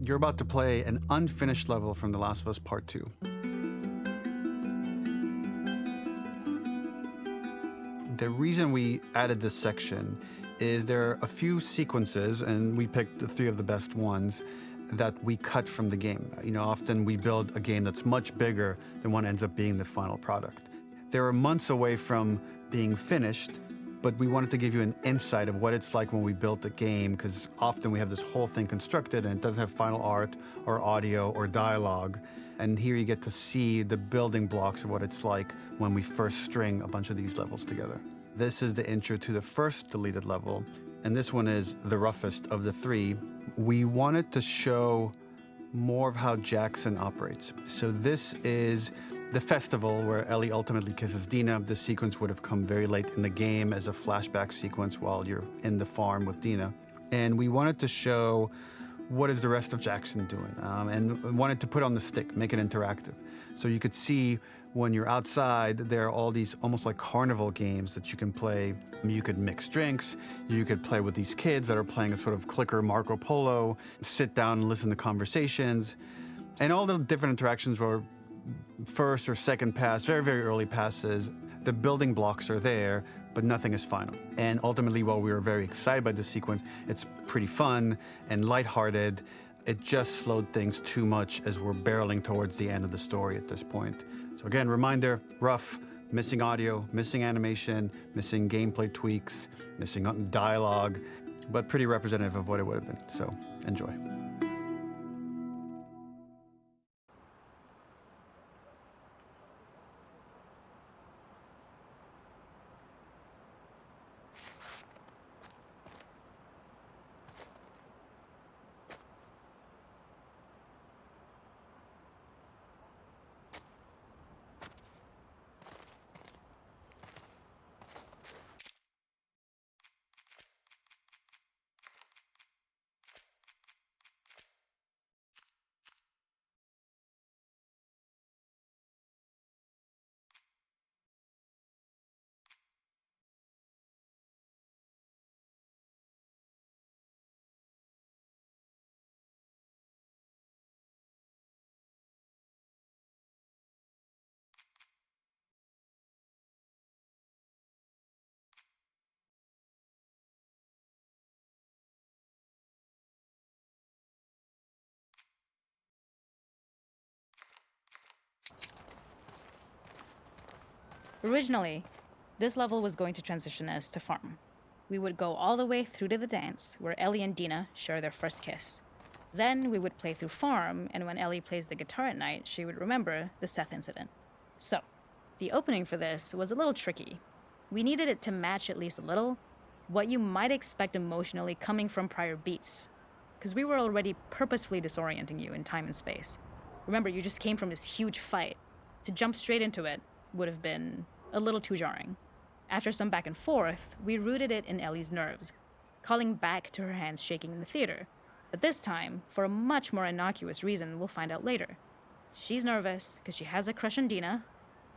You're about to play an unfinished level from The Last of Us Part 2. The reason we added this section is there are a few sequences, and we picked the 3 of the best ones, that we cut from the game. Often we build a game that's much bigger than what ends up being the final product. They were months away from being finished, but we wanted to give you an insight of what it's like when we built the game, because often we have this whole thing constructed and it doesn't have final art or audio or dialogue. And here you get to see the building blocks of what it's like when we first string a bunch of these levels together. This is the intro to the first deleted level, and this one is the roughest of the 3. We wanted to show more of how Jackson operates. So this is the festival where Ellie ultimately kisses Dina. This sequence would have come very late in the game as a flashback sequence while you're in the farm with Dina. And we wanted to show what is the rest of Jackson doing, and wanted to put on the stick, make it interactive. So you could see when you're outside, there are all these almost like carnival games that you can play. You could mix drinks, you could play with these kids that are playing a sort of clicker Marco Polo, sit down and listen to conversations. And all the different interactions were first or second pass, very, very early passes. The building blocks are there, but nothing is final. And ultimately, while we were very excited by this sequence, it's pretty fun and lighthearted. It just slowed things too much as we're barreling towards the end of the story at this point. So again, reminder, rough, missing audio, missing animation, missing gameplay tweaks, missing dialogue, but pretty representative of what it would have been. So enjoy. Originally, this level was going to transition us to farm. We would go all the way through to the dance, where Ellie and Dina share their first kiss. Then we would play through farm, and when Ellie plays the guitar at night, she would remember the Seth incident. So, the opening for this was a little tricky. We needed it to match at least a little what you might expect emotionally coming from prior beats, because we were already purposefully disorienting you in time and space. Remember, you just came from this huge fight. To jump straight into it would have been a little too jarring. After some back and forth, we rooted it in Ellie's nerves, calling back to her hands shaking in the theater. But this time, for a much more innocuous reason we'll find out later. She's nervous because she has a crush on Dina,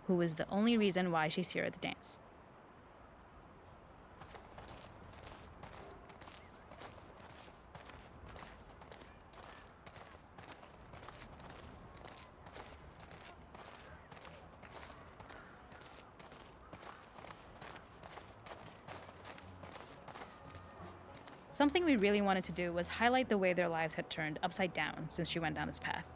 who is the only reason why she's here at the dance. Something we really wanted to do was highlight the way their lives had turned upside down since she went down this path.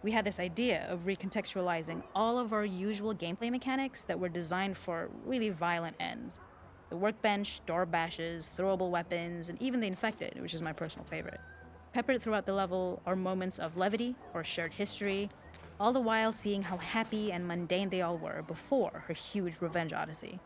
We had this idea of recontextualizing all of our usual gameplay mechanics that were designed for really violent ends. The workbench, door bashes, throwable weapons, and even the infected, which is my personal favorite. Peppered throughout the level are moments of levity or shared history, all the while seeing how happy and mundane they all were before her huge revenge odyssey.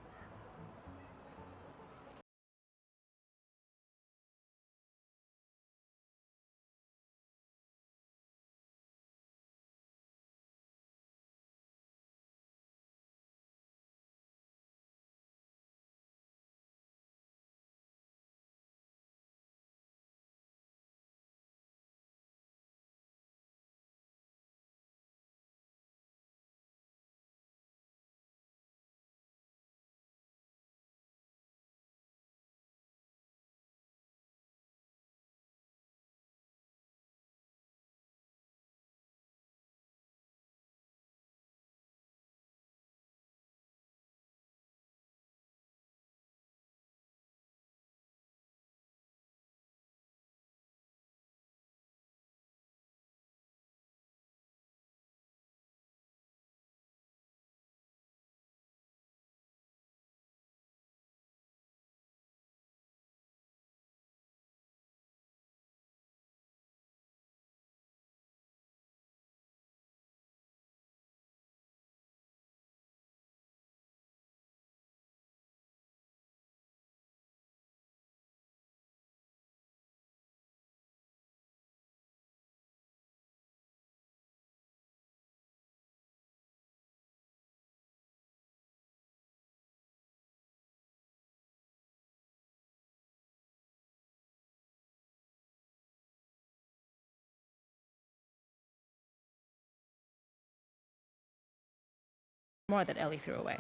more that Ellie threw away.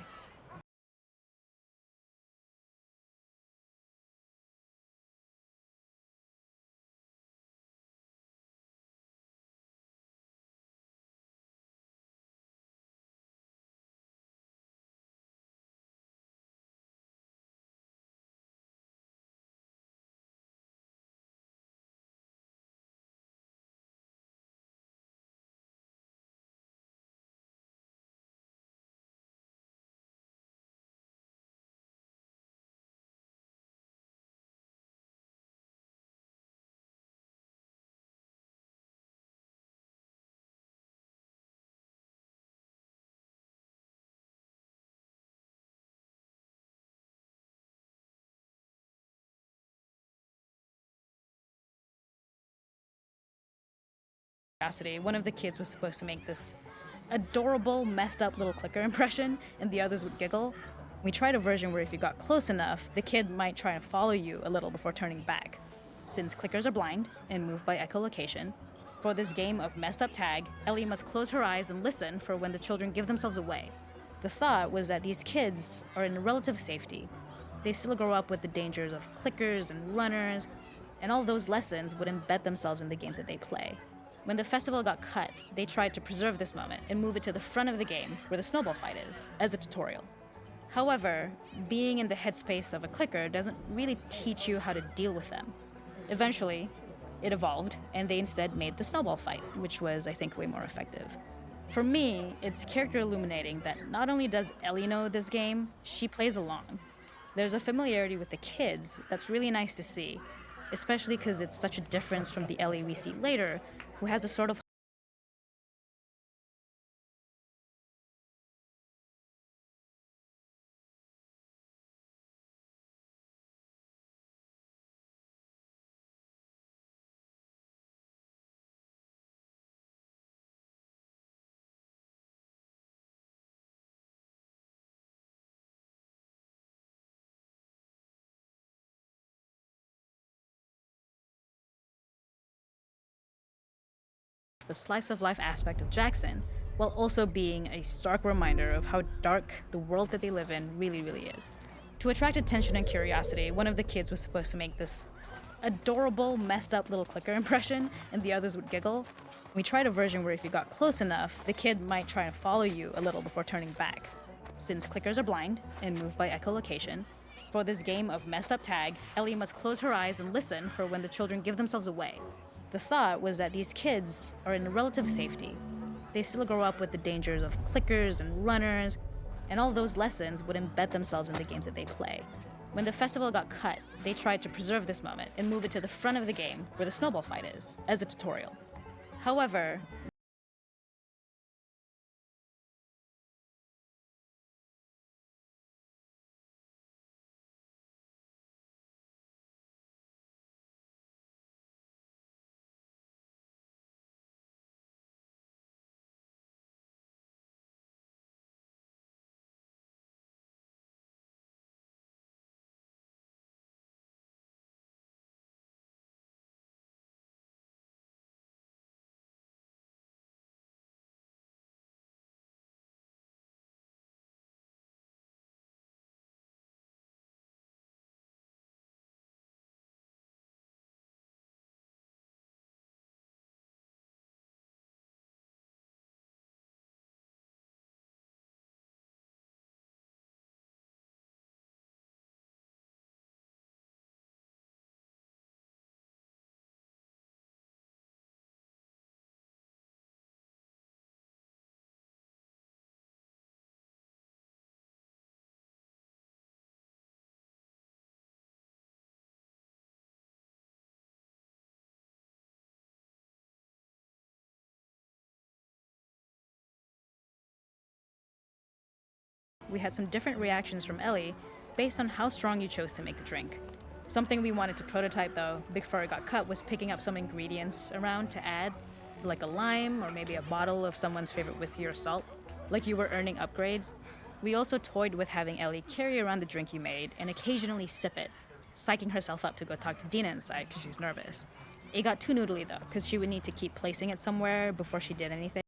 One of the kids was supposed to make this adorable, messed up little clicker impression, and the others would giggle. We tried a version where if you got close enough, the kid might try to follow you a little before turning back. Since clickers are blind and move by echolocation, for this game of messed up tag, Ellie must close her eyes and listen for when the children give themselves away. The thought was that these kids are in relative safety. They still grow up with the dangers of clickers and runners, and all those lessons would embed themselves in the games that they play. When the festival got cut, they tried to preserve this moment and move it to the front of the game where the snowball fight is, as a tutorial. However, being in the headspace of a clicker doesn't really teach you how to deal with them. Eventually, it evolved, and they instead made the snowball fight, which was, I think, way more effective. For me, it's character illuminating that not only does Ellie know this game, she plays along. There's a familiarity with the kids that's really nice to see, especially because it's such a difference from the Ellie we see later, who has a sort of the slice of life aspect of Jackson, while also being a stark reminder of how dark the world that they live in really, really is. To attract attention and curiosity, one of the kids was supposed to make this adorable, messed up little clicker impression, and the others would giggle. We tried a version where if you got close enough, the kid might try to follow you a little before turning back. Since clickers are blind and move by echolocation, for this game of messed up tag, Ellie must close her eyes and listen for when the children give themselves away. The thought was that these kids are in relative safety. They still grow up with the dangers of clickers and runners, and all those lessons would embed themselves in the games that they play. When the festival got cut, they tried to preserve this moment and move it to the front of the game where the snowball fight is, as a tutorial. However, we had some different reactions from Ellie based on how strong you chose to make the drink. Something we wanted to prototype though, before it got cut, was picking up some ingredients around to add, like a lime or maybe a bottle of someone's favorite whiskey or salt, like you were earning upgrades. We also toyed with having Ellie carry around the drink you made and occasionally sip it, psyching herself up to go talk to Dina inside because she's nervous. It got too noodly though, because she would need to keep placing it somewhere before she did anything.